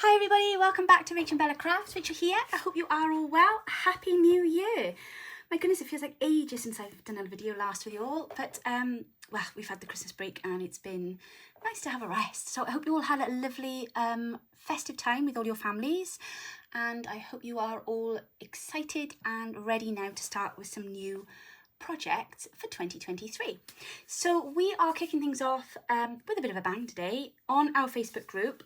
Hi everybody, welcome back to Rachel and Bella Crafts. Rachel here. I hope you are all well. Happy New Year. My goodness, it feels like ages since I've done a video last with you all, but well, we've had the Christmas break and it's been nice to have a rest. So I hope you all had a lovely festive time with all your families, and I hope you are all excited and ready now to start with some new projects for 2023. So we are kicking things off with a bit of a bang today on our Facebook group.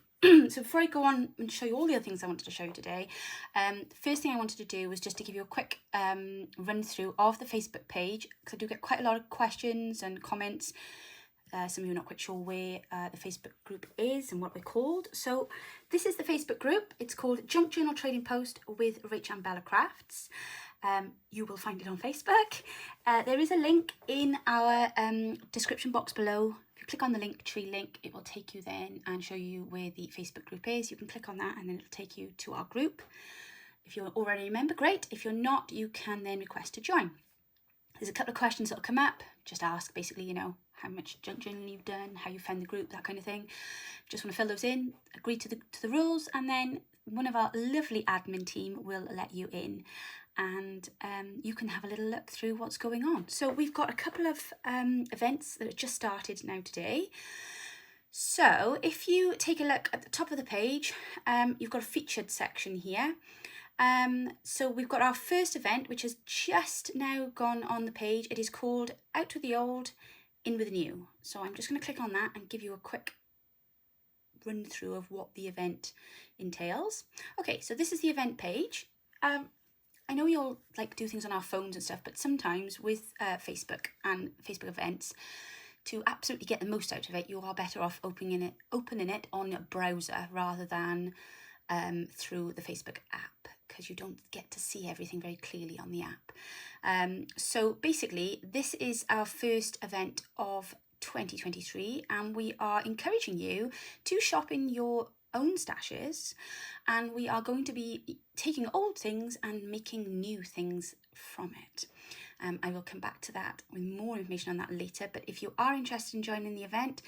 So before I go on and show you all the other things I wanted to show you today, the first thing I wanted to do was just to give you a quick run through of the Facebook page, because I do get quite a lot of questions and comments. Some of you are not quite sure where the Facebook group is and what we're called. So this is the Facebook group. It's called Junk Journal Trading Post with Rachel and Bella Crafts. You will find it on Facebook. There is a link in our description box below. If you click on the link tree link, it will take you then and show you where the Facebook group is. You can click on that and then it'll take you to our group. If you're already a member, great. If you're not, you can then request to join. There's a couple of questions that will come up. Just ask basically, you know, how much junk journaling you've done, how you found the group, that kind of thing. Just want to fill those in, agree to the rules, and then one of our lovely admin team will let you in, and you can have a little look through what's going on. So we've got a couple of events that have just started now today. So if you take a look at the top of the page, you've got a featured section here. So we've got our first event, which has just now gone on the page. It is called Out with the Old, In with the New. So I'm just going to click on that and give you a quick run through of what the event entails. Okay, so this is the event page. I know we all like do things on our phones and stuff, but sometimes with Facebook and Facebook events, to absolutely get the most out of it, you are better off opening it on a browser rather than through the Facebook app, because you don't get to see everything very clearly on the app. So basically, this is our first event of 2023, and we are encouraging you to shop in your own stashes, and we are going to be taking old things and making new things from it. I will come back to that with more information on that later, but if you are interested in joining the event,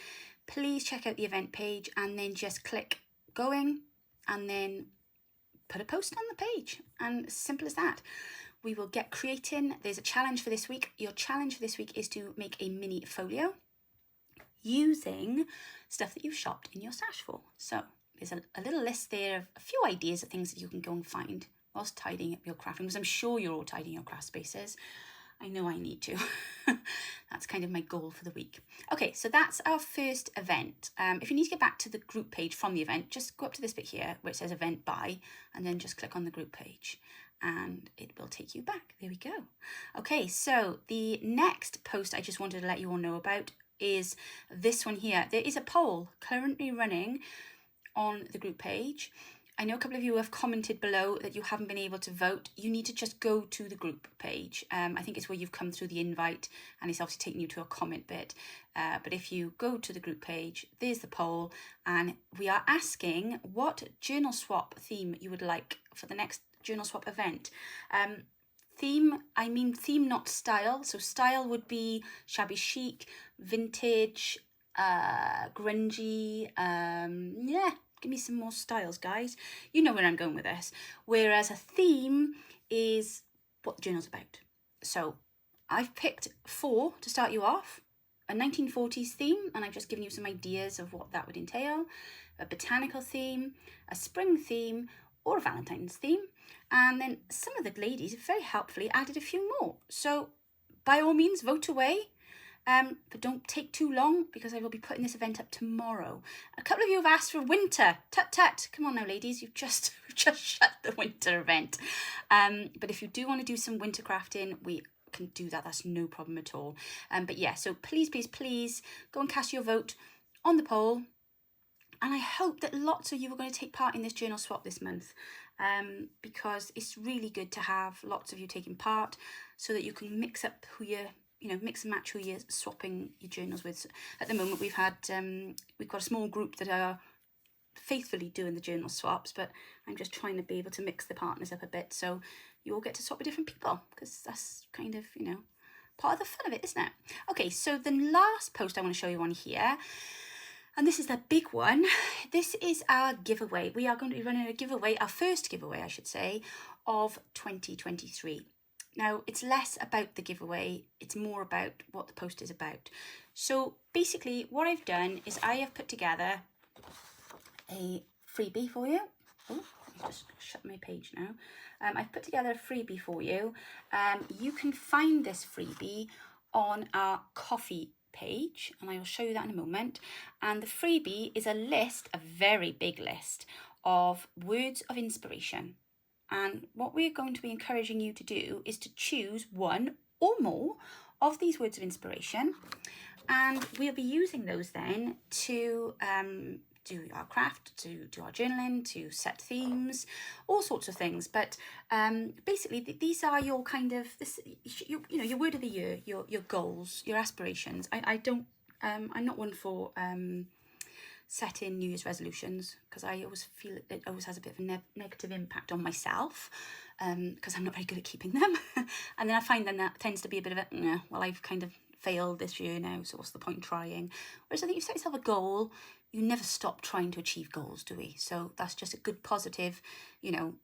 please check out the event page and then just click going and then put a post on the page, and simple as that. We will get creating. There's a challenge for this week. Your challenge for this week is to make a mini folio using stuff that you've shopped in your stash for. So there's a little list there of a few ideas of things that you can go and find whilst tidying up your crafting, because I'm sure you're all tidying your craft spaces. I know I need to. That's kind of my goal for the week. Okay, so that's our first event. If you need to get back to the group page from the event, just go up to this bit here where it says event by, and then just click on the group page and it will take you back. There we go. Okay, so the next post I just wanted to let you all know about is this one here. There is a poll currently running on the group page. I know a couple of you have commented below that you haven't been able to vote. You need to just go to the group page. I think it's where you've come through the invite, and it's obviously taking you to a comment bit. But if you go to the group page, there's the poll, and we are asking what journal swap theme you would like for the next journal swap event. Theme, I mean theme, not style. So style would be shabby chic, vintage, grungy, yeah. Give me some more styles, guys. You know where I'm going with this. Whereas a theme is what the journal's about. So I've picked 4 to start you off. A 1940s theme, and I've just given you some ideas of what that would entail. A botanical theme, a spring theme, or a Valentine's theme. And then some of the ladies very helpfully added a few more. So by all means, vote away. But don't take too long, because I will be putting this event up tomorrow. A couple of you have asked for winter. Tut tut. Come on now, ladies. You've just shut the winter event. But if you do want to do some winter crafting, we can do that. That's no problem at all. But yeah, so please, please, please go and cast your vote on the poll. And I hope that lots of you are going to take part in this journal swap this month, because it's really good to have lots of you taking part so that you can mix up who you're, mix and match who you're swapping your journals with. At the moment, we've got a small group that are faithfully doing the journal swaps, but I'm just trying to be able to mix the partners up a bit, so you all get to swap with different people, because that's kind of, part of the fun of it, isn't it? Okay, so the last post I want to show you on here, And this is the big one. This is our giveaway. We are going to be running a giveaway, our first giveaway, I should say, of 2023. Now, it's less about the giveaway, it's more about what the post is about. So basically, what I've done is I have put together a freebie for you. Oh, let me just shut my page now. I've put together a freebie for you. You can find this freebie on our coffee page, and I will show you that in a moment. And the freebie is a list, a very big list of words of inspiration. And what we're going to be encouraging you to do is to choose one or more of these words of inspiration, and we'll be using those then to do our craft, to do our journaling, to set themes, all sorts of things. But basically, these are your kind of you know, your word of the year, your goals, your aspirations. I'm not one for setting New Year's resolutions, because I always feel it always has a bit of a negative impact on myself, because I'm not very good at keeping them. And then I find then that tends to be a bit of a, well, I've kind of failed this year now, so what's the point in trying? Whereas I think you set yourself a goal, you never stop trying to achieve goals, do we? So that's just a good positive, you know,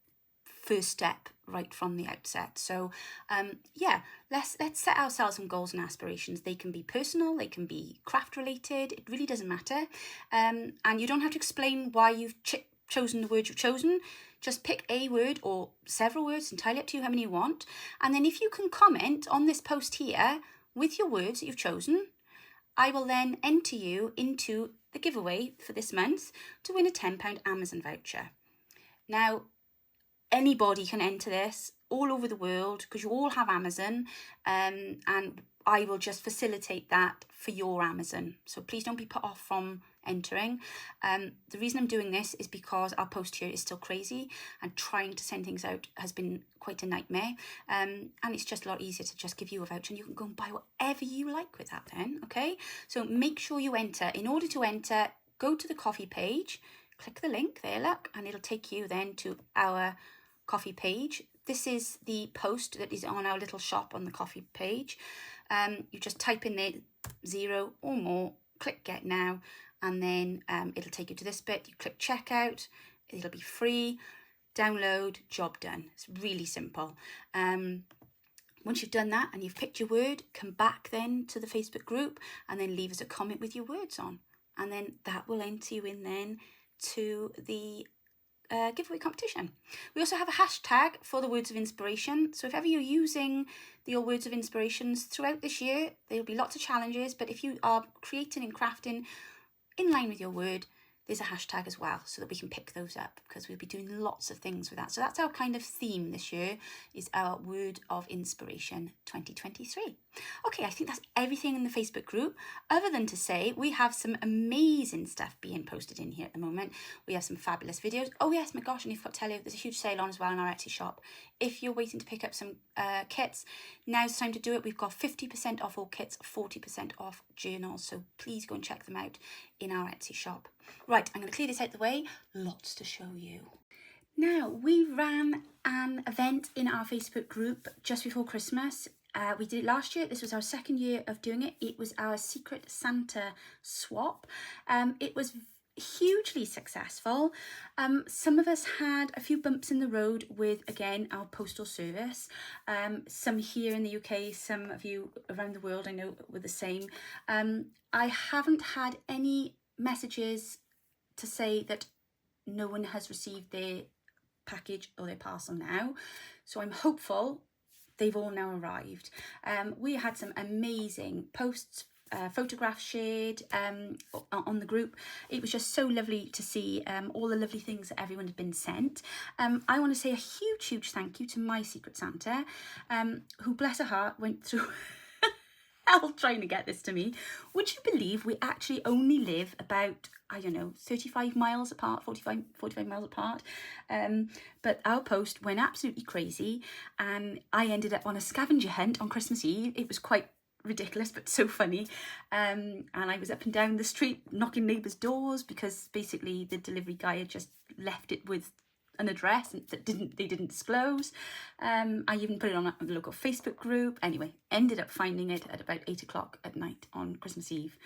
first step right from the outset. So yeah, let's set ourselves some goals and aspirations. They can be personal, they can be craft related, it really doesn't matter. And you don't have to explain why you've chosen the word you've chosen. Just pick a word or several words, entirely up to you how many you want. And then if you can comment on this post here with your words that you've chosen, I will then enter you into the giveaway for this month to win a £10 Amazon voucher. Now, anybody can enter this all over the world, because you all have Amazon, and I will just facilitate that for your Amazon. So please don't be put off from entering. The reason I'm doing this is because our post here is still crazy, and trying to send things out has been quite a nightmare. And it's just a lot easier to just give you a voucher, and you can go and buy whatever you like with that then, okay? So make sure you enter. In order to enter, go to the coffee page, click the link there, look, and it'll take you then to our coffee page. This is the post that is on our little shop on the coffee page. You just type in there 0 or more, click get now, and then it'll take you to this bit. You click checkout, it'll be free, download, job done. It's really simple. Once you've done that and you've picked your word, come back then to the Facebook group and then leave us a comment with your words on, and then that will enter you in then to the giveaway competition. We also have a hashtag for the words of inspiration, so if ever you're using your words of inspirations throughout this year, there'll be lots of challenges, but if you are creating and crafting in line with your word, there's a hashtag as well, so that we can pick those up, because we'll be doing lots of things with that. So that's our kind of theme this year, is our word of inspiration 2023. Okay, I think that's everything in the Facebook group, other than to say we have some amazing stuff being posted in here at the moment. We have some fabulous videos. Oh yes, my gosh, and I forgot to tell you, there's a huge sale on as well in our Etsy shop. If you're waiting to pick up some kits, now's the time to do it. We've got 50% off all kits, 40% off journals, so please go and check them out in our Etsy shop. Right, I'm going to clear this out the way. Lots to show you. Now, we ran an event in our Facebook group just before Christmas. We did it last year. This was our second year of doing it. It was our Secret Santa swap. It was hugely successful. Some of us had a few bumps in the road with, again, our postal service. Some here in the UK, some of you around the world I know were the same. I haven't had any messages to say that no one has received their package or their parcel now, so I'm hopeful they've all now arrived. We had some amazing posts, photographs shared on the group. It was just so lovely to see all the lovely things that everyone had been sent. I want to say a huge thank you to my Secret Santa, who, bless her heart, went through hell trying to get this to me. Would you believe we actually only live about, I don't know, 35 miles apart, 45 miles apart? But our post went absolutely crazy, and I ended up on a scavenger hunt on Christmas Eve. It was quite ridiculous but so funny, and I was up and down the street knocking neighbours' doors, because basically the delivery guy had just left it with an address that they didn't disclose. I even put it on the local Facebook group. Anyway, ended up finding it at about 8 o'clock at night on Christmas Eve,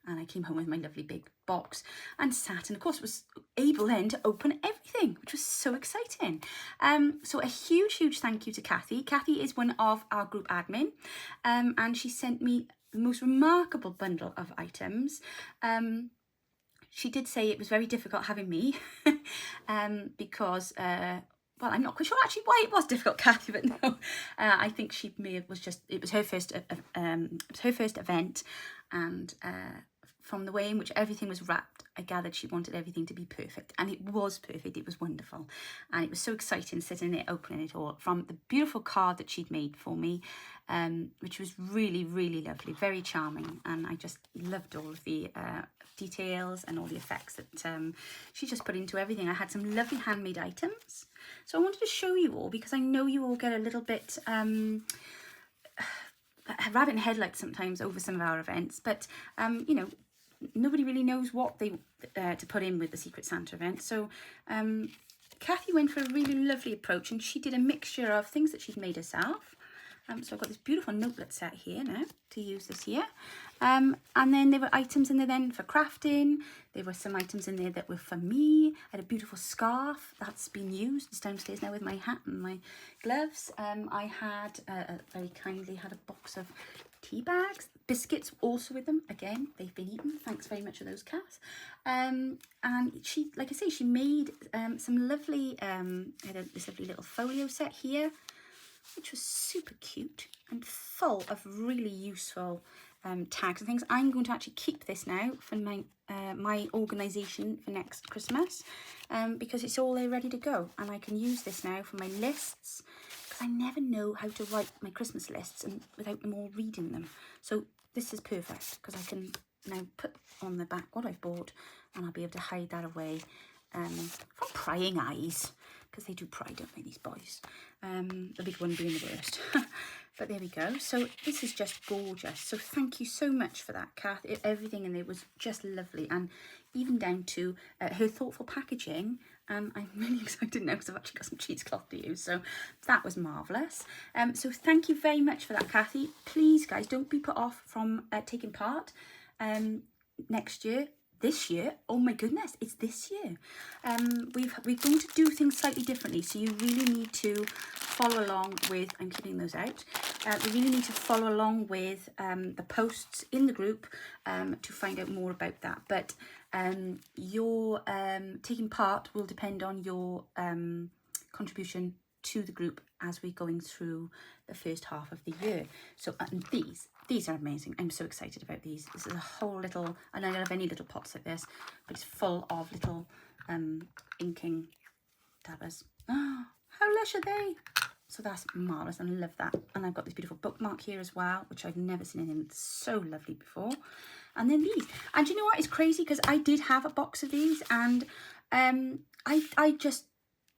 And I came home with my lovely big box and sat, and of course was able then to open everything, which was so exciting. So a huge thank you to Kathy. Kathy is one of our group admin, and she sent me the most remarkable bundle of items. She did say it was very difficult having me because well, I'm not quite sure actually why it was difficult, Kathy, but no, I think she may have it was her first event, and from the way in which everything was wrapped, I gathered she wanted everything to be perfect, and it was perfect. It was wonderful, and it was so exciting sitting there opening it all, from the beautiful card that she'd made for me, which was really lovely, very charming, and I just loved all of the details and all the effects that she just put into everything. I had some lovely handmade items, so I wanted to show you all because I know you all get a little bit rabbit in headlights sometimes over some of our events, but you know, nobody really knows what they to put in with the Secret Santa event. So Kathy went for a really lovely approach, and she did a mixture of things that she'd made herself. So I've got this beautiful notelet set here now to use this year. And then there were items in there then for crafting. There were some items in there that were for me. I had a beautiful scarf that's been used. It's downstairs now with my hat and my gloves. I had, very kindly, had a box of tea bags. Biscuits also with them. Again, they've been eaten. Thanks very much for those, Cass. And she, like I say, she made some lovely, I had this lovely little folio set here, which was super cute and full of really useful tags and things. I'm going to actually keep this now for my my organisation for next Christmas, because it's all there ready to go, and I can use this now for my lists, because I never know how to write my Christmas lists and without them all reading them. So this is perfect, because I can now put on the back what I've bought, and I'll be able to hide that away from prying eyes, because they do pry, don't they, these boys? The big one being the worst. But there we go. So this is just gorgeous. So thank you so much for that, Kath. Everything in there was just lovely, and even down to her thoughtful packaging. I'm really excited now because I've actually got some cheesecloth to use. So that was marvellous. So thank you very much for that, Kathy. Please, guys, don't be put off from taking part next year. This year, oh my goodness, it's this year. We're going to do things slightly differently, so you really need to follow along with, I'm keeping those out, we really need to follow along with the posts in the group to find out more about that. But your taking part will depend on your contribution to the group as we're going through the first half of the year. So these are amazing. I'm so excited about these. This is a whole little, I don't have any little pots like this, but it's full of little inking dabbers. Oh, how lush are they? So that's marvellous, and I love that. And I've got this beautiful bookmark here as well, which I've never seen anything so lovely before. And then these. And you know what? It's crazy because I did have a box of these, and I just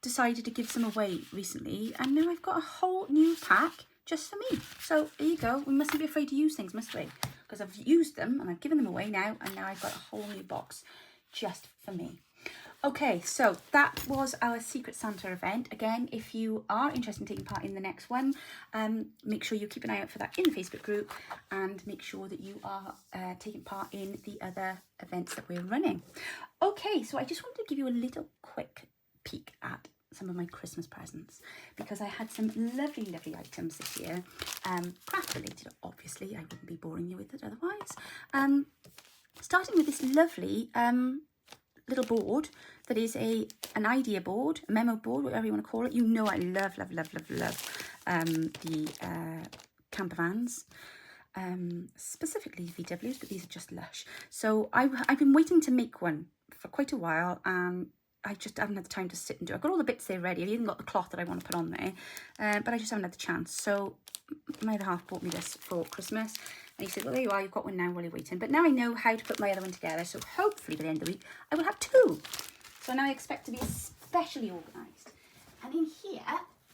decided to give some away recently, and now I've got a whole new pack just for me. So there you go. We mustn't be afraid to use things, must we? Because I've used them and I've given them away now, and now I've got a whole new box just for me. Okay, so that was our Secret Santa event. Again, if you are interested in taking part in the next one, make sure you keep an eye out for that in the Facebook group, and make sure that you are taking part in the other events that we're running. Okay, so I just wanted to give you a little quick peek at some of my Christmas presents, because I had some lovely items this year, craft related, obviously. I wouldn't be boring you with it otherwise. Starting with this lovely little board that is an idea board, a memo board, whatever you want to call it. You know I love the camper vans, specifically VWs, but these are just lush. So I've been waiting to make one for quite a while, and I just haven't had the time to sit and do it. I've got all the bits there ready. I've even got the cloth that I want to put on there, but I just haven't had the chance. So my other half bought me this for Christmas, and he said, well, there you are, you've got one now while you're waiting. But now I know how to put my other one together, so hopefully by the end of the week I will have two. So now I expect to be especially organised. And in here,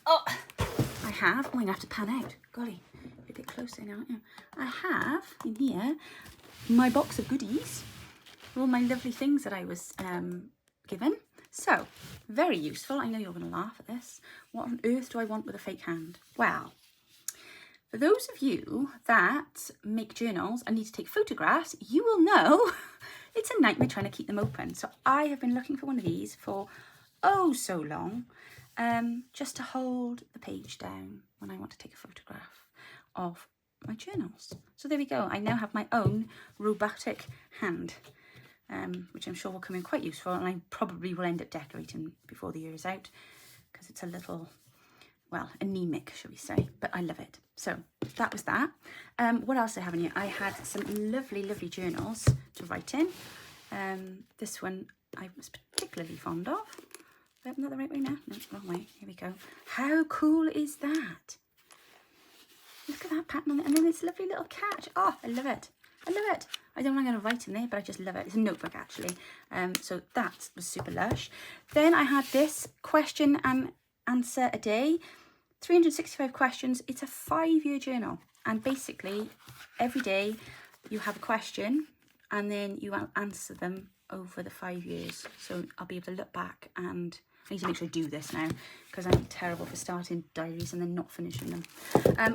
I have, I'm going to have to pan out, golly, a bit closer now, aren't you? I have in here my box of goodies, all my lovely things that I was given. So, very useful. I know you're going to laugh at this. What on earth do I want with a fake hand? Well, For those of you that make journals and need to take photographs, you will know it's a nightmare trying to keep them open. So I have been looking for one of these for oh so long, just to hold the page down when I want to take a photograph of my journals. So there we go. I now have my own robotic hand, which I'm sure will come in quite useful, and I probably will end up decorating before the year is out because it's a little, well, anemic, shall we say, but I love it. So that was that. What else do I have in here? I had some lovely, lovely journals to write in. This one I was particularly fond of. Not the right way now? No, wrong way. Here we go. How cool is that? Look at that pattern on it. And then this lovely little cat. Oh, I love it. I love it. I don't know what I'm going to write in there, but I just love it. It's a notebook, actually. So that was super lush. Then I had this question and answer a day. 365 questions. It's a 5-year journal. And basically, every day you have a question and then you answer them over the 5 years. So I'll be able to look back, and I need to make sure I do this now because I'm terrible for starting diaries and then not finishing them.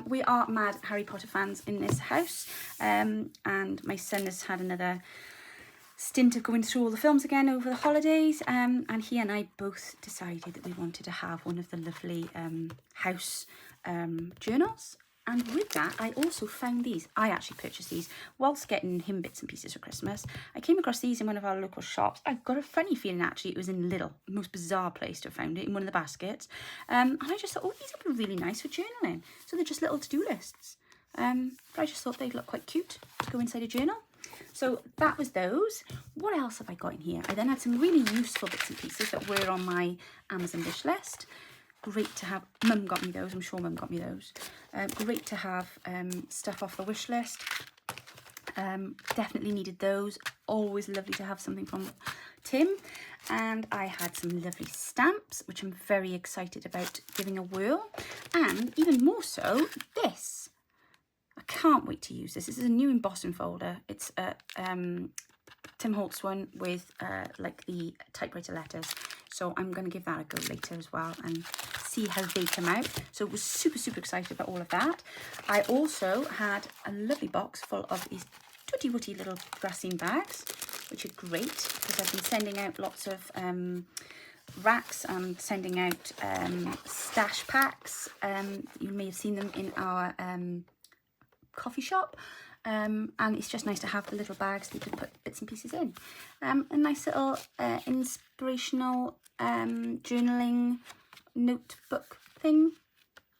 We are mad Harry Potter fans in this house, and my son has had another stint of going through all the films again over the holidays, and he and I both decided that we wanted to have one of the lovely house journals. And with that, I also found these. I actually purchased these whilst getting him bits and pieces for Christmas. I came across these in one of our local shops. I've got a funny feeling, actually, it was in Lidl, the most bizarre place to have found it, in one of the baskets. And I just thought, oh, these would be really nice for journaling. So they're just little to-do lists. But I just thought they'd look quite cute to go inside a journal. So that was those. What else have I got in here? I then had some really useful bits and pieces that were on my Amazon wish list. Great to have. Mum got me those. I'm sure Mum got me those. Great to have stuff off the wish list. Definitely needed those. Always lovely to have something from Tim. And I had some lovely stamps, which I'm very excited about giving a whirl. And even more so, this. I can't wait to use this. This is a new embossing folder. It's a Tim Holtz one with like the typewriter letters. So I'm going to give that a go later as well and see how they come out. So I was super, super excited about all of that. I also had a lovely box full of these tutty-wutty little grassine bags, which are great because I've been sending out lots of racks and sending out stash packs. You may have seen them in our coffee shop. And it's just nice to have the little bags that you can put bits and pieces in. A nice little inspirational journaling notebook thing.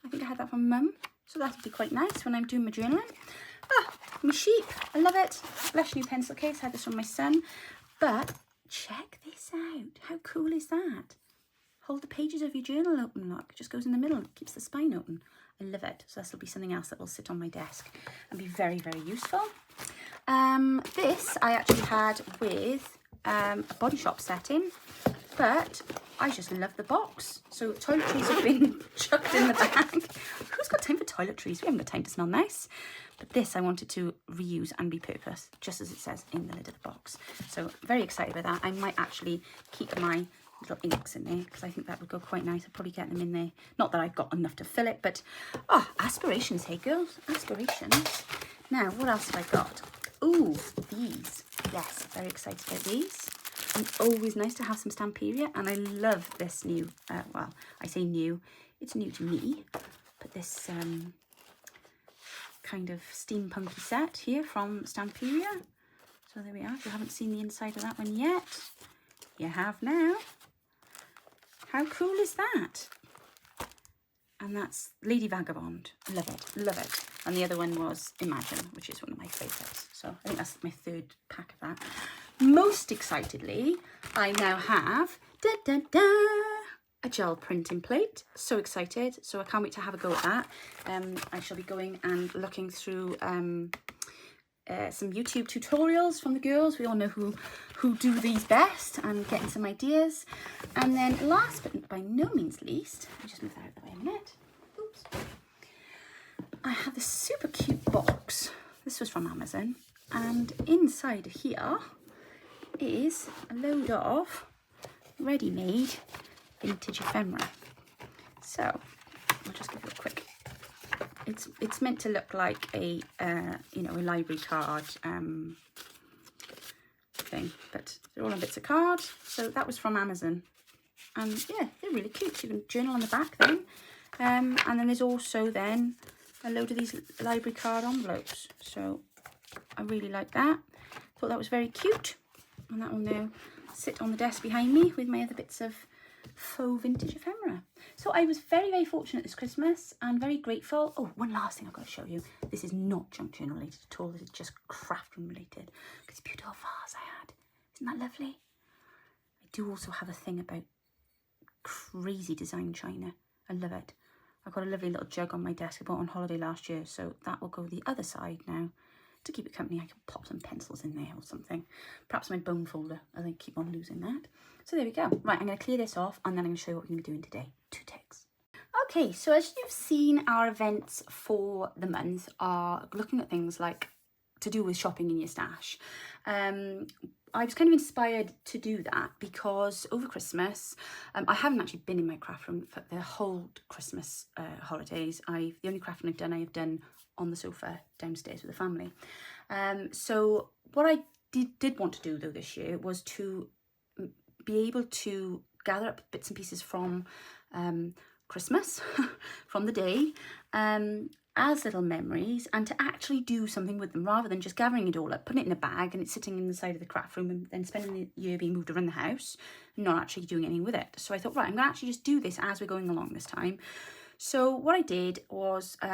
I think I had that from Mum, so that'll be quite nice when I'm doing my journaling. Ah, my sheep, I love it. Lush new pencil case, I had this from my son. But check this out, how cool is that? Hold the pages of your journal open, look, it just goes in the middle, keeps the spine open. I love it. So this will be something else that will sit on my desk and be very, very useful. This I actually had with a Body Shop setting, but I just love the box. So toiletries have been chucked in the bag. Who's got time for toiletries? We haven't got time to smell nice. But this I wanted to reuse and repurpose, just as it says in the lid of the box. So very excited about that. I might actually keep my little inks in there because I think that would go quite nice. I'll probably get them in there. Not that I've got enough to fill it, but oh, aspirations, hey girls, aspirations. Now, what else have I got? Ooh, these. Yes, very excited about these. And always nice to have some Stamperia, and I love this new, well, I say new, it's new to me, but this kind of steampunky set here from Stamperia. So there we are. If you haven't seen the inside of that one yet, you have now. How cool is that? And that's Lady Vagabond. Love it, love it. And the other one was Imagine, which is one of my favourites. So I think that's my third pack of that. Most excitedly, I now have a gel printing plate. So excited. So I can't wait to have a go at that. I shall be going and looking through some YouTube tutorials from the girls. We all know who do these best, and getting some ideas. And then last but by no means least, I'll just move that out of the way a minute. Oops. I have this super cute box. This was from Amazon, and inside here is a load of ready-made vintage ephemera. So I'll just give you a quick it's meant to look like a you know, a library card thing, but they're all on bits of card. So that was from Amazon, and yeah, they're really cute. So you can journal on the back then, and then there's also then a load of these library card envelopes. So I really like that. Thought that was very cute, and that will now sit on the desk behind me with my other bits of faux vintage ephemera. So I was very, very fortunate this Christmas and very grateful. Oh, one last thing I've got to show you. This is not junk journal related at all. This is just craft room related. Look at this beautiful vase I had. Isn't that lovely? I do also have a thing about crazy design china. I love it. I've got a lovely little jug on my desk I bought on holiday last year, so that will go the other side now. To keep it company, I can pop some pencils in there or something. Perhaps my bone folder, I think keep on losing that. So there we go. Right, I'm going to clear this off and then I'm going to show you what we're going to be doing today. 2 ticks. Okay, so as you've seen, our events for the month are looking at things like to do with shopping in your stash. I was kind of inspired to do that because over Christmas, I haven't actually been in my craft room for the whole Christmas holidays. The only craft room I have done on the sofa downstairs with the family. So what I did want to do though this year was to be able to gather up bits and pieces from Christmas, from the day, as little memories, and to actually do something with them rather than just gathering it all up, putting it in a bag and it's sitting in the side of the craft room and then spending the year being moved around the house and not actually doing anything with it. So I thought, right, I'm going to actually just do this as we're going along this time. So what I did was, I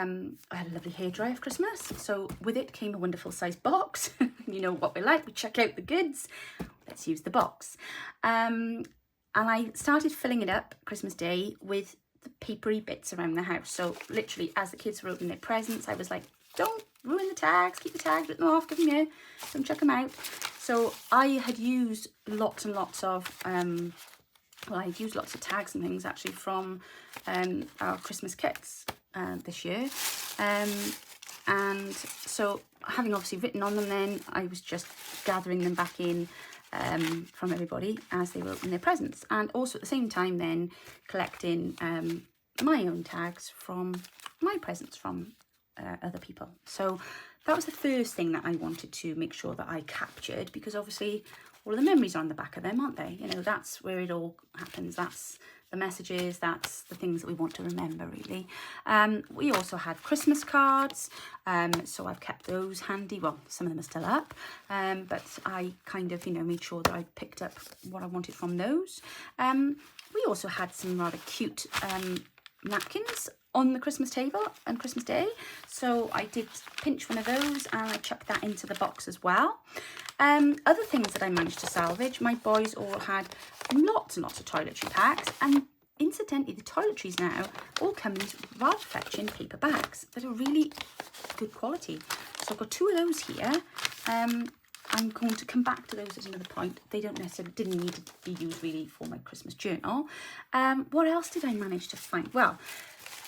had a lovely hairdryer for Christmas. So with it came a wonderful sized box. You know what we like, we check out the goods. Let's use the box. And I started filling it up Christmas Day with the papery bits around the house. So literally as the kids were opening their presents, I was like, don't ruin the tags, keep the tags, rip them off, give them here, don't chuck them out. So I had used lots and lots of, well, I've used lots of tags and things actually from our Christmas kits this year. And so having obviously written on them then, I was just gathering them back in from everybody as they were opening their presents. And also at the same time then collecting my own tags from my presents from other people. So that was the first thing that I wanted to make sure that I captured, because obviously all of the memories are on the back of them, aren't they? You know, that's where it all happens. That's the messages, that's the things that we want to remember, really. We also had Christmas cards, so I've kept those handy. Well, some of them are still up, but I kind of, you know, made sure that I picked up what I wanted from those. We also had some rather cute napkins on the Christmas table on Christmas Day, so I did pinch one of those and I chucked that into the box as well. Other things that I managed to salvage, my boys all had lots and lots of toiletry packs, and incidentally the toiletries now all come in these rather fetching paper bags that are really good quality. So I've got 2 of those here. I'm going to come back to those at another point. They didn't need to be used really for my Christmas journal. What else did I manage to find? Well,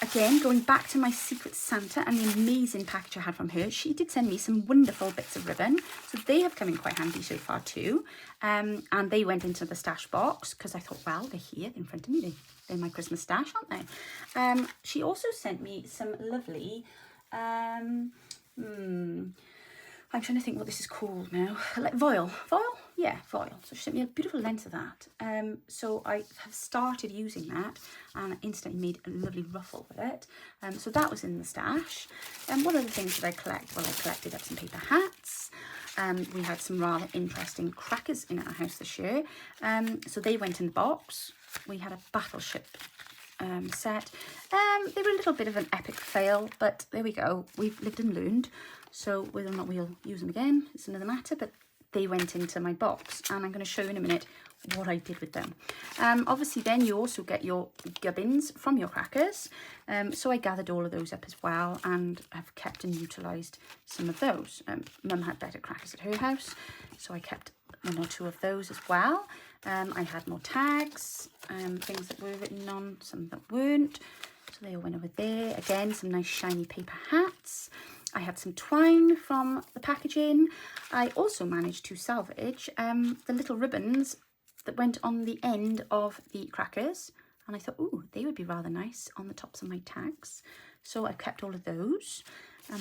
again, going back to my Secret Santa and the amazing package I had from her, she did send me some wonderful bits of ribbon. So they have come in quite handy so far too. And they went into the stash box because I thought, well, they're here in front of me. They're my Christmas stash, aren't they? She also sent me some lovely, I'm trying to think what this is called now. Like foil? Yeah, foil. So she sent me a beautiful length of that. So I have started using that and I instantly made a lovely ruffle with it. So that was in the stash. And what other things did I collect? Well, I collected up some paper hats. We had some rather interesting crackers in our house this year. So they went in the box. We had a battleship set. They were a little bit of an epic fail, but there we go. We've lived and learned. So whether or not we'll use them again, it's another matter, but they went into my box and I'm going to show you in a minute what I did with them. Obviously then you also get your gubbins from your crackers. So I gathered all of those up as well and have kept and utilised some of those. Mum had better crackers at her house, so I kept 1 or 2 of those as well. I had more tags, things that were written on, some that weren't. So they all went over there. Again, some nice shiny paper hats. I had some twine from the packaging. I also managed to salvage the little ribbons that went on the end of the crackers. And I thought, ooh, they would be rather nice on the tops of my tags. So I kept all of those.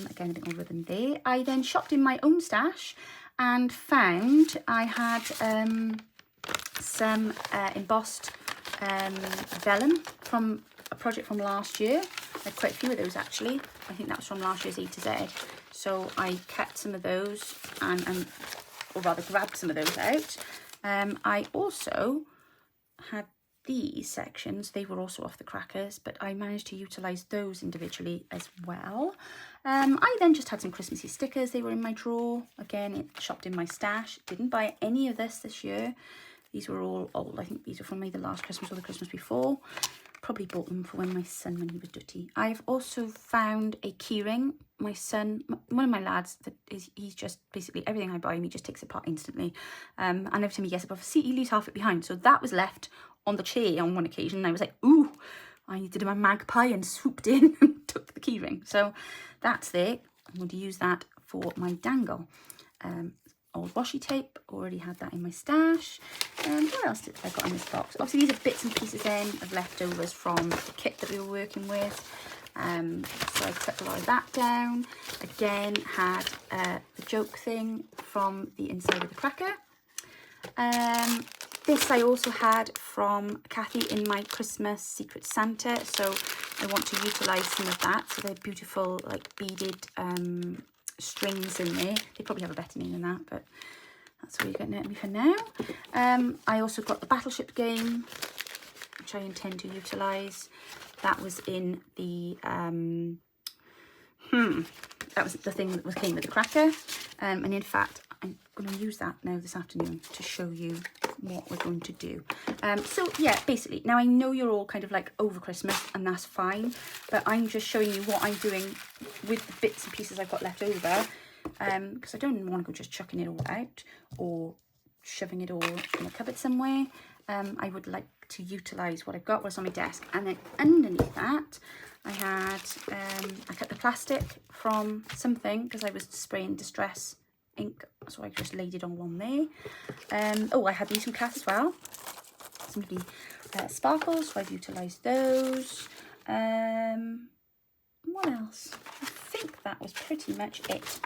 Again, a bit more ribbon there. I then shopped in my own stash and found I had some embossed vellum from a project from last year. I had quite a few of those actually. I think that was from last year's A to Z. So I kept some of those or rather grabbed some of those out. I also had these sections. They were also off the crackers, but I managed to utilise those individually as well. I then just had some Christmassy stickers. They were in my drawer. Again, shopped in my stash. Didn't buy any of this year. These were all old. I think these were from either last Christmas or the Christmas before. Probably bought them for when my son, when he was dutty. I've also found a keyring. My son, one of my lads, he's just basically everything I buy him, he just takes it apart instantly. And every time he gets above a seat, he leaves half it behind. So that was left on the chair on one occasion. And I was like, ooh, I need to do my magpie, and swooped in and took the keyring. So that's there. I'm going to use that for my dangle. Old washi tape, already had that in my stash. What else did I got in this box? Obviously these are bits and pieces then of leftovers from the kit that we were working with. So I took a lot of that down. Again, had the joke thing from the inside of the cracker. This I also had from Kathy in my Christmas Secret Santa, so I want to utilise some of that. So they're beautiful, like beaded strings in there. They probably have a better name than that, but that's all you're getting at me for now. I also got the Battleship game, which I intend to utilise. That was in the that was the thing that came with the cracker. And in fact, I'm going to use that now this afternoon to show you what we're going to do. So yeah, basically, now I know you're all kind of like over Christmas, and that's fine, but I'm just showing you what I'm doing with the bits and pieces I've got left over, because I don't want to go just chucking it all out or shoving it all in a cupboard somewhere. I would like to utilise what I've got, what's on my desk. And then underneath that, I had I cut the plastic from something because I was spraying Distress ink, so I just laid it all on there. Oh, I had these from Cat as well, some of the sparkles, so I've utilised those. What else? I think that was pretty much it.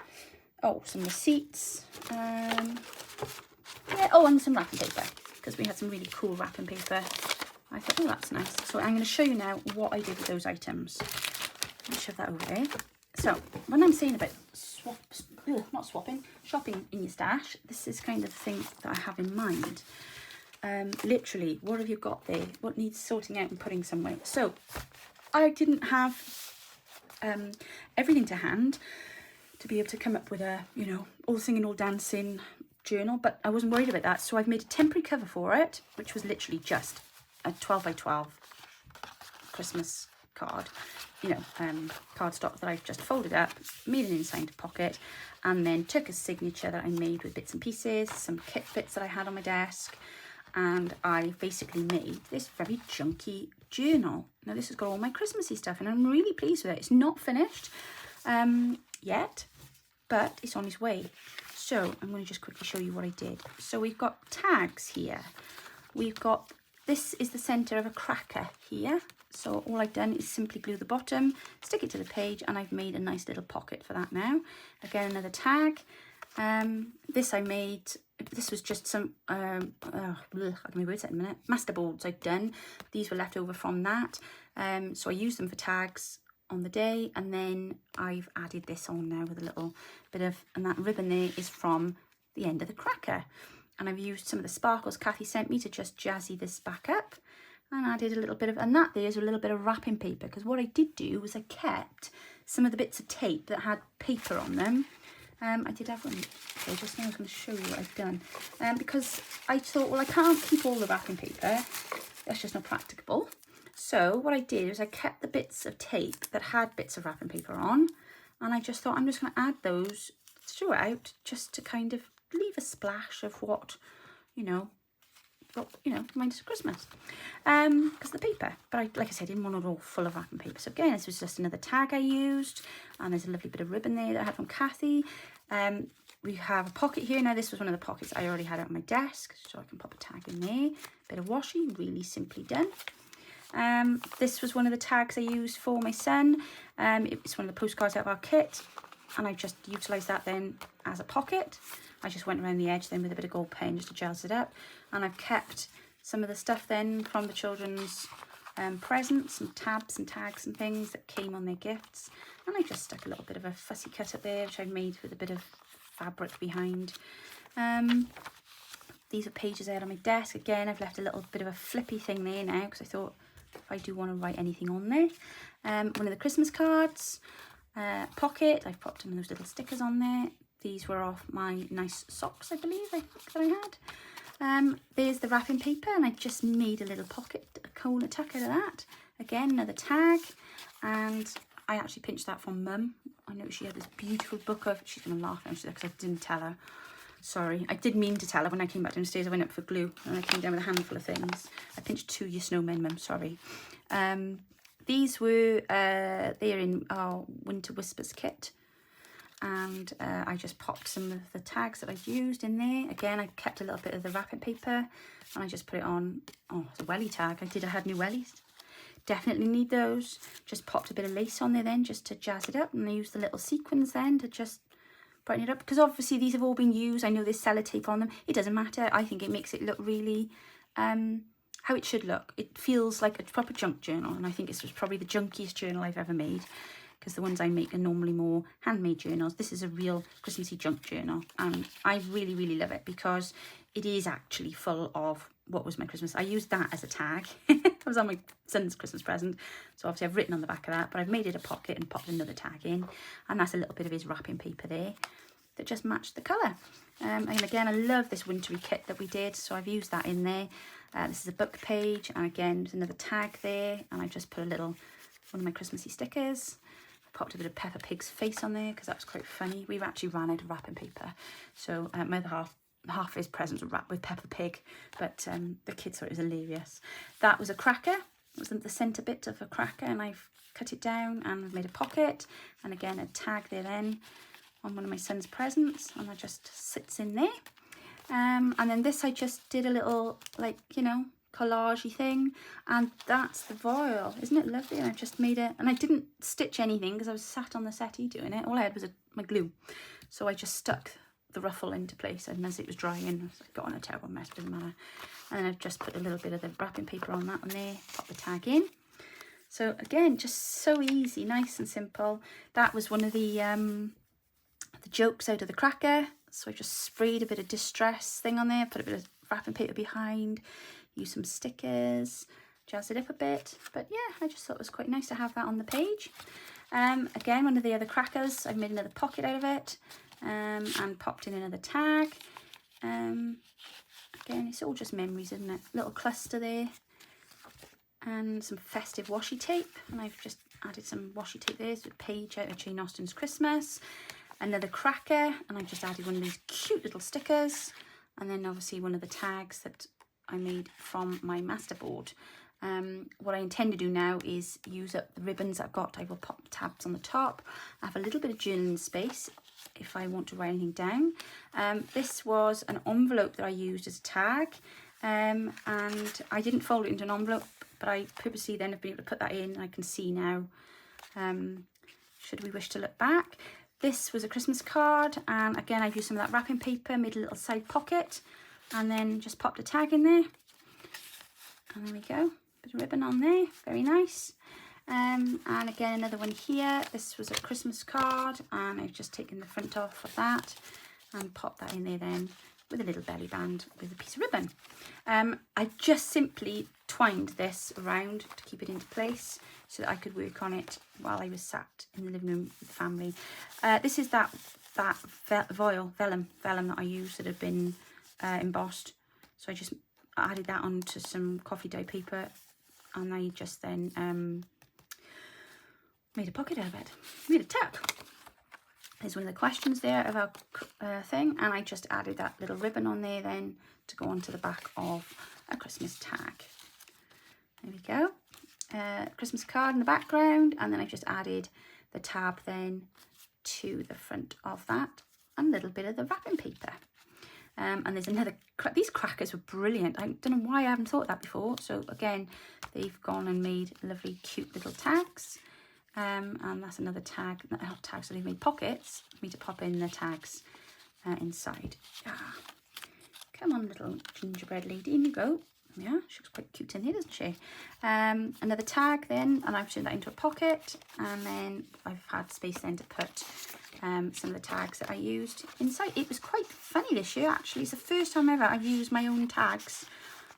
Oh, some receipts. Yeah, oh, and some wrapping paper, because we had some really cool wrapping paper. I thought, oh, that's nice. So I'm going to show you now what I did with those items. Let me shove that over there. So when I'm saying about shopping in your stash, this is kind of the thing that I have in mind. Literally, what have you got there? What needs sorting out and putting somewhere? So I didn't have everything to hand to be able to come up with a, you know, all singing, all dancing journal, but I wasn't worried about that. So I've made a temporary cover for it, which was literally just a 12 by 12 Christmas card, you know, cardstock that I've just folded up, made an inside pocket, and then took a signature that I made with bits and pieces, some kit bits that I had on my desk, and I basically made this very junky journal. Now this has got all my Christmassy stuff, and I'm really pleased with it. It's not finished yet, but it's on its way. So I'm going to just quickly show you what I did. So we've got tags here. We've got, this is the centre of a cracker here. So all I've done is simply glue the bottom, stick it to the page, and I've made a nice little pocket for that now. Again, another tag. This I made, this was just some, I got my words out in a minute, master boards I've done. These were left over from that. So I used them for tags on the day, and then I've added this on now with a little bit of, and that ribbon there is from the end of the cracker. And I've used some of the sparkles Kathy sent me to just jazzy this back up, and added a little bit of, and that there's a little bit of wrapping paper, because what I did do was I kept some of the bits of tape that had paper on them. I did have one, okay, just now I was going to show you what I've done, because I thought, well, I can't keep all the wrapping paper, that's just not practicable. So what I did is I kept the bits of tape that had bits of wrapping paper on, and I just thought I'm just going to add those throughout, just to kind of leave a splash of what, you know, reminds us of Christmas, because the paper. But I, like I said, I didn't want it all full of wrapping paper. So again, this was just another tag I used, and there's a lovely bit of ribbon there that I had from Kathy. We have a pocket here. Now this was one of the pockets I already had out on my desk, so I can pop a tag in there. Bit of washi, really simply done. This was one of the tags I used for my son. It's one of the postcards out of our kit, and I just utilised that then as a pocket. I just went around the edge then with a bit of gold pen just to jazz it up, and I've kept some of the stuff then from the children's presents and tabs and tags and things that came on their gifts, and I just stuck a little bit of a fussy cut up there which I made with a bit of fabric behind. These are pages out on my desk. Again, I've left a little bit of a flippy thing there now because I thought if I do want to write anything on there. One of the Christmas cards, pocket, I've popped some of those little stickers on there. These were off my nice socks, I believe, that I had. There's the wrapping paper, and I just made a little pocket, a corner tuck out of that. Again, another tag, and I actually pinched that from Mum. I know she had this beautiful book of, she's going to laugh now because I didn't tell her. Sorry, I did mean to tell her when I came back downstairs. I went up for glue and I came down with a handful of things. I pinched 2 Your Snowmen, Mum, sorry. These were, they're in our Winter Whispers kit. And I just popped some of the tags that I've used in there. Again, I kept a little bit of the wrapping paper and I just put it on, oh, it's a welly tag. I had new wellies. Definitely need those. Just popped a bit of lace on there then just to jazz it up. And I used the little sequins then to just brighten it up, because obviously these have all been used. I know there's sellotape on them. It doesn't matter. I think it makes it look really how it should look. It feels like a proper junk journal, and I think this was probably the junkiest journal I've ever made, because the ones I make are normally more handmade journals. This is a real Christmassy junk journal, and I really, really love it because it is actually full of what was my Christmas. I used that as a tag. It was on my son's Christmas present, so obviously I've written on the back of that, but I've made it a pocket and popped another tag in, and that's a little bit of his wrapping paper there that just matched the colour. And again, I love this wintry kit that we did, so I've used that in there. This is a book page, and again there's another tag there, and I just put a little one of my Christmassy stickers. Popped a bit of Peppa Pig's face on there because that was quite funny. We've actually ran out of wrapping paper, so my other half of his presents were wrapped with Peppa Pig, but the kids thought it was hilarious. That was a cracker. It was the centre bit of a cracker, and I've cut it down and I've made a pocket, and again a tag there then on one of my son's presents, and that just sits in there. And then this I just did a little, like, you know, collagey thing, and that's the foil. Isn't it lovely? And I've just made it, and I didn't stitch anything because I was sat on the settee doing it. All I had was my glue, so I just stuck the ruffle into place, and as it was drying I got on a terrible mess, but it doesn't matter. And then I've just put a little bit of the wrapping paper on that one there, pop the tag in. So again, just so easy, nice and simple. That was one of the jokes out of the cracker, so I just sprayed a bit of distress thing on there, put a bit of wrapping paper behind, use some stickers, jazz it up a bit. But yeah, I just thought it was quite nice to have that on the page. Again, one of the other crackers, I've made another pocket out of it, and popped in another tag. Again, it's all just memories, isn't it? Little cluster there, and some festive washi tape, and I've just added some washi tape there. It's a page out of Jane Austen's Christmas. Another cracker, and I've just added one of these cute little stickers, and then obviously one of the tags that I made from my masterboard. What I intend to do now is use up the ribbons I've got. I will pop tabs on the top. I have a little bit of journaling space if I want to write anything down. This was an envelope that I used as a tag, and I didn't fold it into an envelope, but I purposely then have been able to put that in. I can see now, should we wish to look back. This was a Christmas card, and again I've used some of that wrapping paper, made a little side pocket, and then just popped a tag in there, and there we go, bit of ribbon on there, very nice. And again another one here. This was a Christmas card, and I've just taken the front off of that and popped that in there then with a little belly band with a piece of ribbon. I just simply twined this around to keep it into place so that I could work on it while I was sat in the living room with the family. This is that vellum that I used that had been embossed, so I just added that onto some coffee dye paper, and I just then made a pocket out of it, made a tuck. There's one of the questions there of our thing, and I just added that little ribbon on there then to go onto the back of a Christmas tag. There we go. Christmas card in the background, and then I just added the tab then to the front of that, and a little bit of the wrapping paper. And there's another, these crackers were brilliant. I don't know why I haven't thought of that before. So again, they've gone and made lovely cute little tags. And that's another tag, not tags, so they've made pockets for me to pop in the tags inside. Ah, come on, little gingerbread lady, in you go. Yeah, she looks quite cute in here, doesn't she? Another tag then, and I've turned that into a pocket, and then I've had space then to put some of the tags that I used inside. It was quite funny this year, actually. It's the first time ever I've used my own tags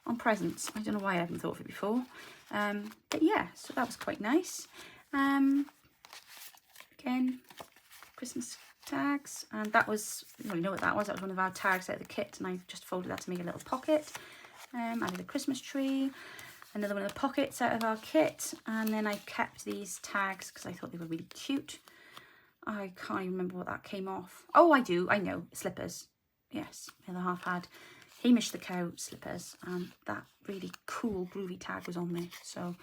on presents. I don't know why I haven't thought of it before. But yeah, so that was quite nice. Again, Christmas tags, and that was, you don't really know what that was. That was one of our tags out of the kit, and I just folded that to make a little pocket. Added a Christmas tree, another one of the pockets out of our kit, and then I kept these tags because I thought they were really cute. I can't even remember what that came off. Oh, I do, I know, slippers. Yes, the other half had Hamish the cow slippers, and that really cool groovy tag was on there. So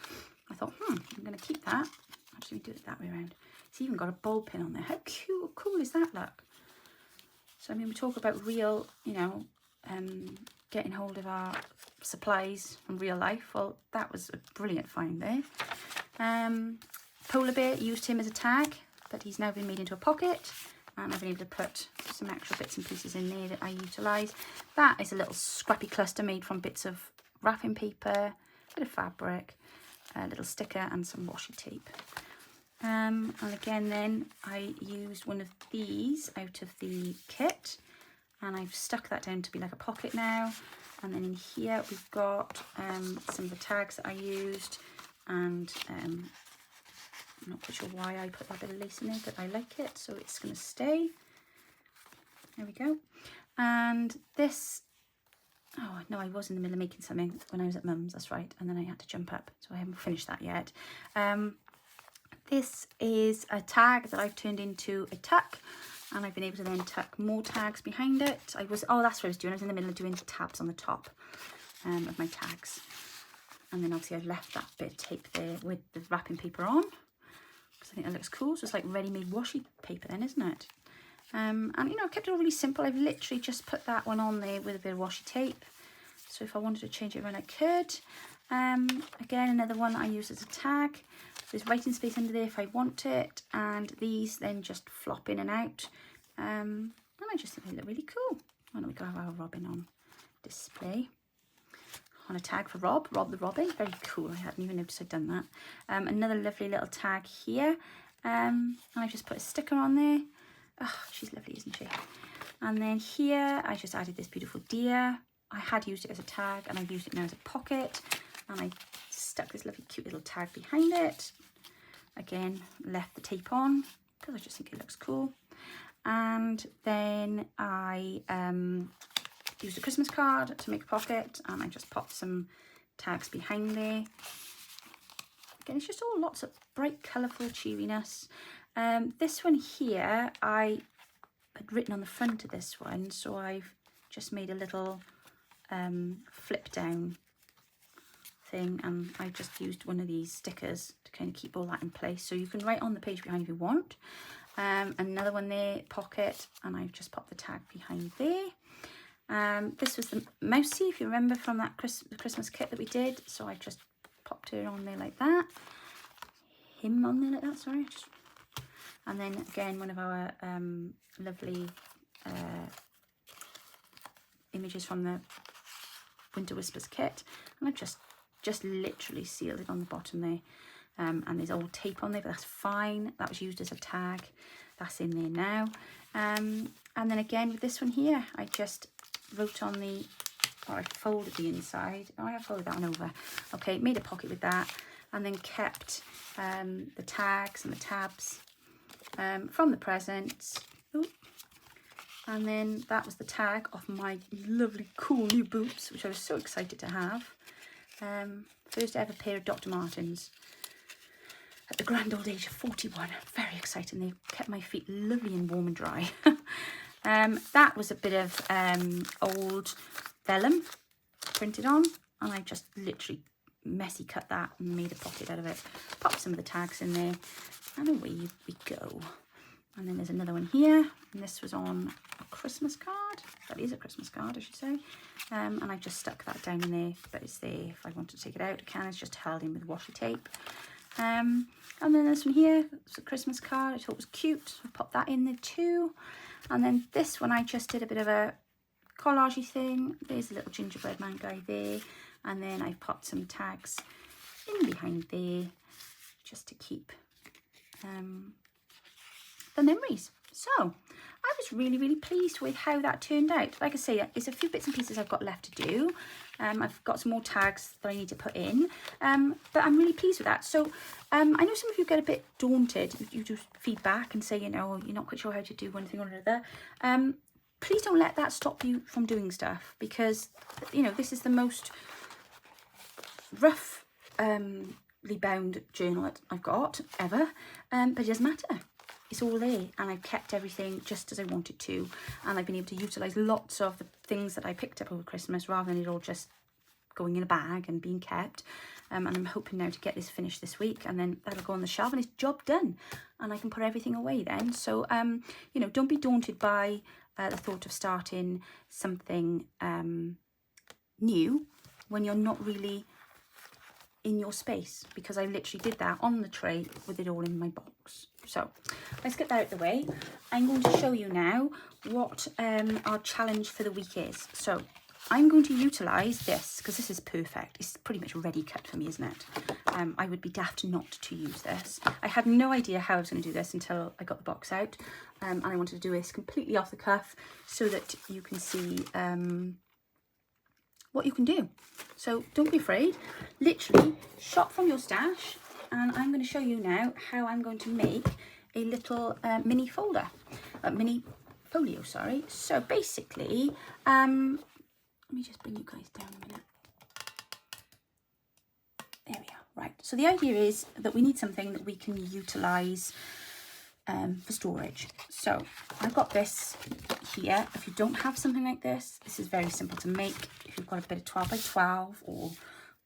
I thought, I'm going to keep that. Actually, do it that way around. It's even got a ball pin on there. How cool is that, look? So I mean, we talk about real, you know, getting hold of our supplies from real life. Well, that was a brilliant find there. Polar bear, used him as a tag, but he's now been made into a pocket, and I've been able to put some extra bits and pieces in there that I utilise. That is a little scrappy cluster made from bits of wrapping paper, a bit of fabric, a little sticker, and some washi tape. And again then I used one of these out of the kit, and I've stuck that down to be like a pocket now. And then in here we've got some of the tags that I used, and I'm not quite sure why I put that bit of lace in there, but I like it, so it's going to stay. There we go. And this, oh no, I was in the middle of making something when I was at Mum's, that's right, and then I had to jump up, so I haven't finished that yet. This is a tag that I've turned into a tuck, and I've been able to then tuck more tags behind it. Oh, that's what I was doing. I was in the middle of doing tabs on the top of my tags. And then obviously I've left that bit of tape there with the wrapping paper on, because I think that looks cool. So it's like ready-made washi paper then, isn't it? And you know, I've kept it all really simple. I've literally just put that one on there with a bit of washi tape. So if I wanted to change it around, I could. Again, another one I use as a tag. There's writing space under there if I want it, and these then just flop in and out. And I just think they look really cool. Why don't we go have our robin on display? On a tag for Rob the Robin. Very cool. I hadn't even noticed I'd done that. Another lovely little tag here. And I just put a sticker on there. Oh, she's lovely, isn't she? And then here I just added this beautiful deer. I had used it as a tag, and I've used it now as a pocket, and I stuck this lovely cute little tag behind it. Again, left the tape on because I just think it looks cool. And then I used a Christmas card to make a pocket, and I just popped some tags behind there. Again, it's just all lots of bright, colourful cheeriness. This one here, I had written on the front of this one, so I've just made a little flip down thing, and I just used one of these stickers to kind of keep all that in place, so you can write on the page behind if you want. Another one there, pocket, and I've just popped the tag behind there. This was the Mousy, if you remember from that Christmas kit that we did, so I just popped her on there like that, him on there like that, sorry. And then again, one of our lovely images from the Winter Whispers kit, and I've just literally sealed it on the bottom there. And there's old tape on there, but that's fine. That was used as a tag. That's in there now. And then again with this one here, I just wrote on the, or I folded the inside. Oh, I have folded that one over. Okay, made a pocket with that, and then kept the tags and the tabs from the presents. Ooh. And then that was the tag of my lovely cool new boots, which I was so excited to have. First ever pair of Dr. Martens at the grand old age of 41. Very exciting. They kept my feet lovely and warm and dry. That was a bit of old vellum printed on, and I just literally messy cut that and made a pocket out of it. Popped some of the tags in there, and away we go. And then there's another one here, and this was on a Christmas card. That is a Christmas card, I should say. And I've just stuck that down in there, but it's there if I want to take it out. I can. It's just held in with washi tape. And then this one here, it's a Christmas card. I thought it was cute, so I popped that in there too. And then this one, I just did a bit of a collagey thing. There's a little gingerbread man guy there, and then I popped some tags in behind there just to keep the memories. So I was really pleased with how that turned out. Like I say, there's a few bits and pieces I've got left to do. I've got some more tags that I need to put in, but I'm really pleased with that. So I know some of you get a bit daunted. You do feedback and say, you know, you're not quite sure how to do one thing or another. Please don't let that stop you from doing stuff, because, you know, this is the most roughly bound journal that I've got ever, but it doesn't matter. It's all there, and I've kept everything just as I wanted to, and I've been able to utilise lots of the things that I picked up over Christmas rather than it all just going in a bag and being kept. And I'm hoping now to get this finished this week, and then that'll go on the shelf and it's job done, and I can put everything away then. So you know, don't be daunted by the thought of starting something new when you're not really in your space, because I literally did that on the tray with it all in my box. So let's get that out of the way. I'm going to show you now what our challenge for the week is. So I'm going to utilise this, because this is perfect. It's pretty much ready cut for me, isn't it? I would be daft not to use this. I had no idea how I was going to do this until I got the box out, and I wanted to do this completely off the cuff so that you can see what you can do. So don't be afraid, literally shop from your stash, and I'm going to show you now how I'm going to make a little mini folder, mini folio, sorry. So basically, let me just bring you guys down a minute. There we are. Right, so the idea is that we need something that we can utilise for storage. So I've got this here. If you don't have something like this, this is very simple to make. If you've got a bit of 12 by 12 or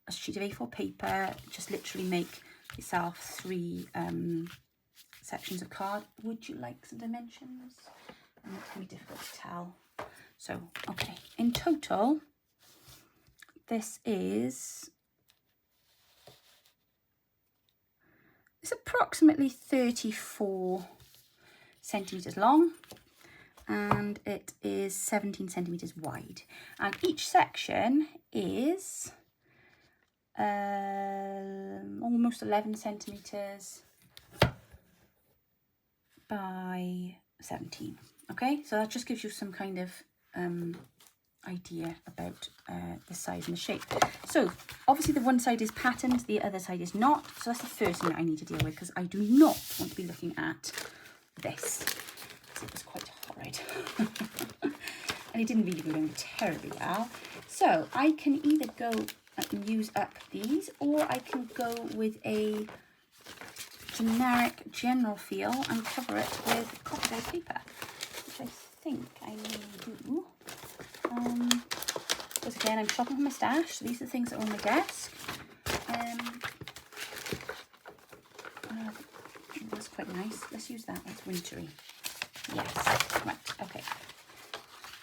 a sheet of A4 paper, just literally make yourself 3 sections of card. Would you like some dimensions? And it's going to be difficult to tell. So, okay, in total, this is, it's approximately 34 centimetres long, and it is 17 centimetres wide. And each section is almost 11 centimetres by 17. Okay, so that just gives you some kind of idea about the size and the shape. So obviously the one side is patterned, the other side is not. So that's the first thing that I need to deal with, because I do not want to be looking at this. It was quite horrid. And it didn't really go down terribly well. So I can either go and use up these, or I can go with a generic general feel and cover it with copperboard paper, which I think I may do. Because again, I'm shopping from my stash, so these are the things that are on my desk. That's quite nice. Let's use that. That's wintry. Yes. Right. Okay.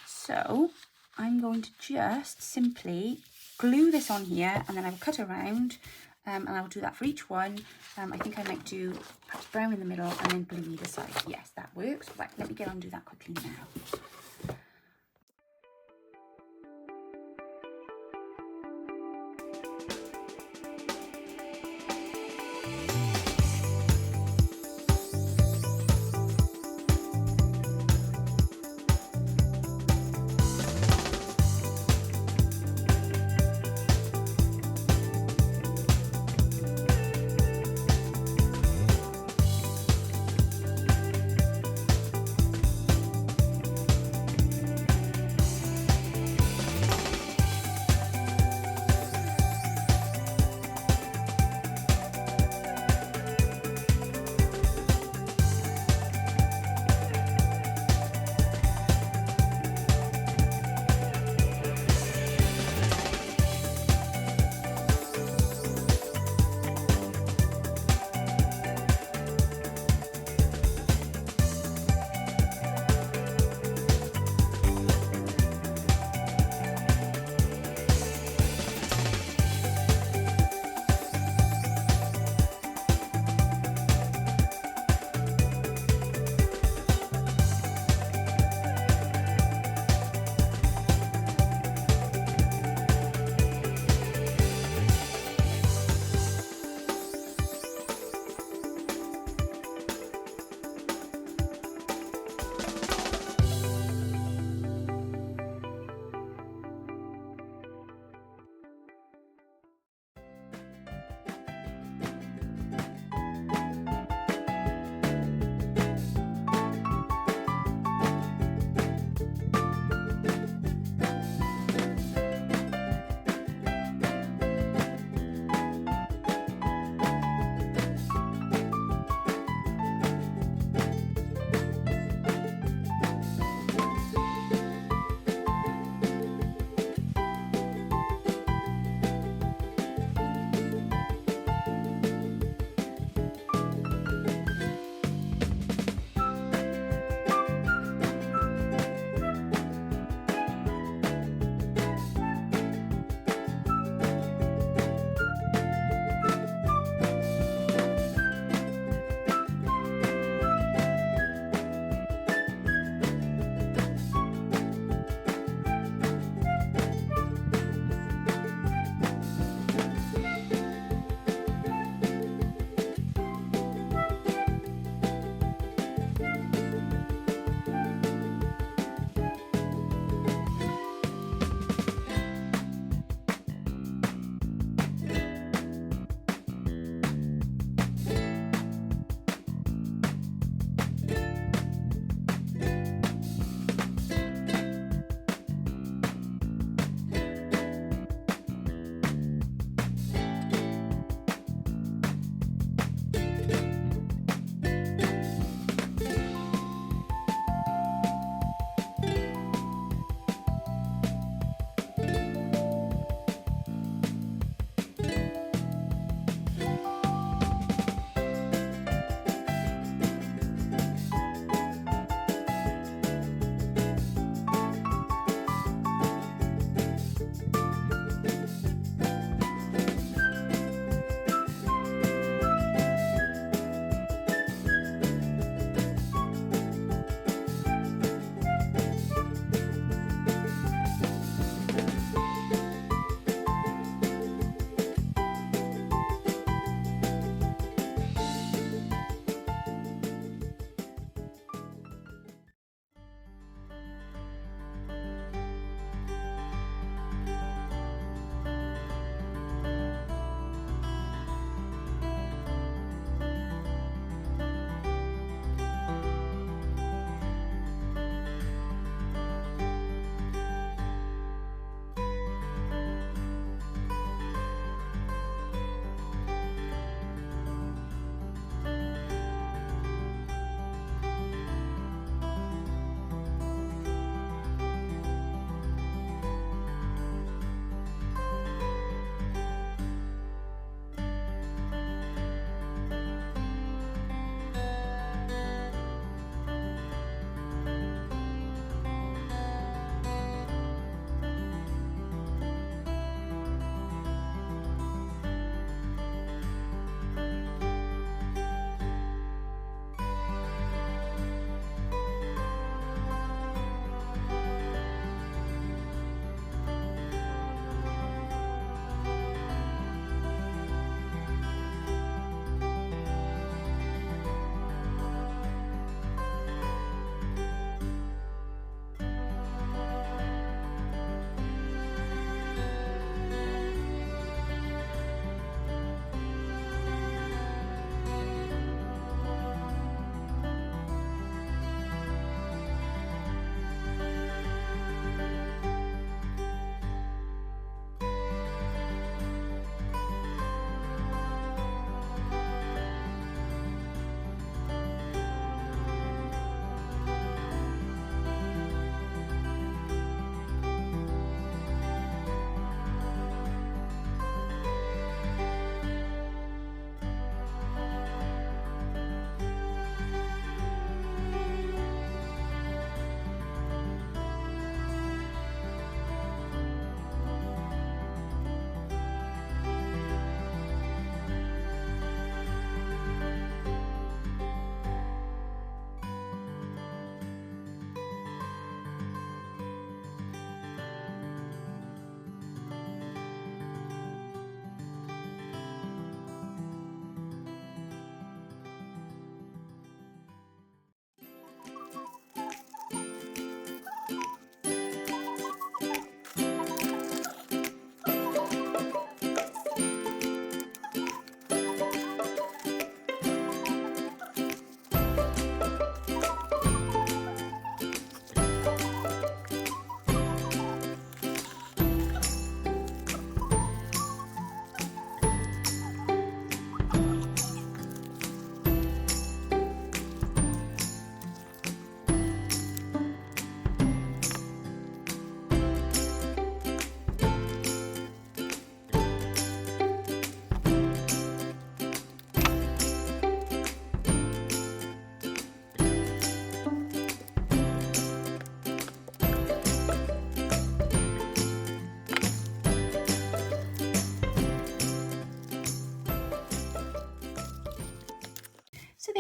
So I'm going to just simply glue this on here, and then I will cut around, and I will do that for each one. I think I might do perhaps brown in the middle and then blue either side. Yes, that works. Right, let me get on and do that quickly now.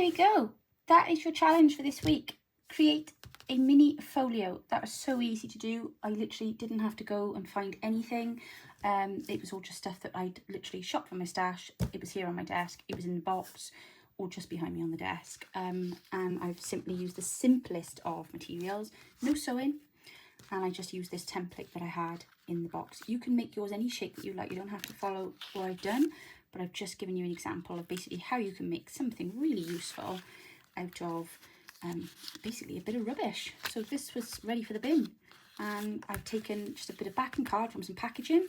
there you go. That is your challenge for this week. Create a mini folio. That was so easy to do. I literally didn't have to go and find anything. It was all just stuff that I'd literally shopped from my stash. It was here on my desk. It was in the box or just behind me on the desk. And I've simply used the simplest of materials. No sewing. And I just used this template that I had in the box. You can make yours any shape that you like. You don't have to follow what I've done. But I've just given you an example of basically how you can make something really useful out of basically a bit of rubbish. So this was ready for the bin, and I've taken just a bit of backing card from some packaging,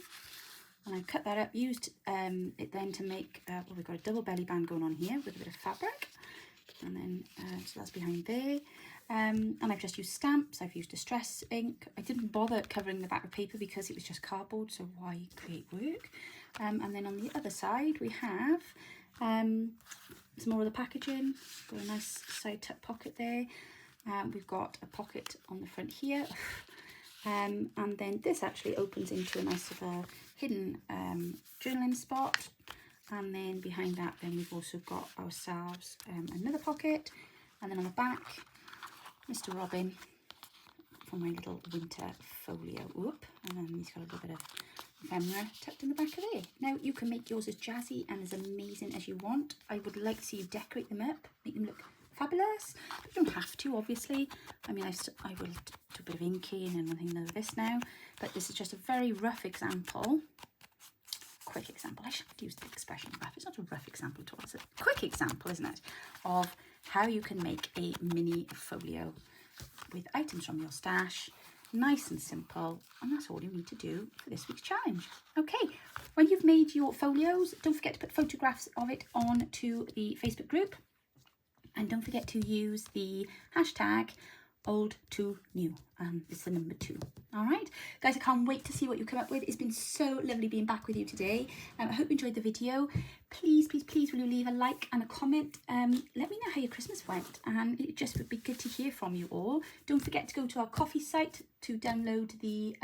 and I cut that up, used it then to make, well, we've got a double belly band going on here with a bit of fabric, and then so that's behind there. And I've just used stamps. I've used distress ink. I didn't bother covering the back with paper because it was just cardboard, so why create work? And then on the other side we have some more of the packaging. Got a nice side tuck pocket there. We've got a pocket on the front here. And then this actually opens into a nice sort of hidden journaling spot. And then behind that then we've also got ourselves another pocket. And then on the back, Mr. Robin for my little winter folio. Whoop. And then he's got a little bit of ephemera tucked in the back of there. Now you can make yours as jazzy and as amazing as you want. I would like to see you decorate them up, make them look fabulous. But you don't have to, obviously. I mean, I will do a bit of inking and nothing of this now, but this is just a very rough example. Quick example. I should have used the expression rough. It's not a rough example at all. It's a quick example, isn't it, of how you can make a mini folio with items from your stash. Nice and simple, and that's all you need to do for this week's challenge. Okay, when you've made your folios, don't forget to put photographs of it onto the Facebook group, and don't forget to use the hashtag old to new, and it's the number 2. All right, guys, I can't wait to see what you come up with. It's been so lovely being back with you today. I hope you enjoyed the video. Please, please, please, will you leave a like and a comment? Let me know how your Christmas went, and it just would be good to hear from you all. Don't forget to go to our coffee site to download the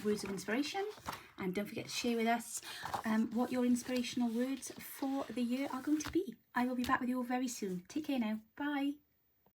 words of inspiration, and don't forget to share with us what your inspirational words for the year are going to be. I will be back with you all very soon. Take care now. Bye.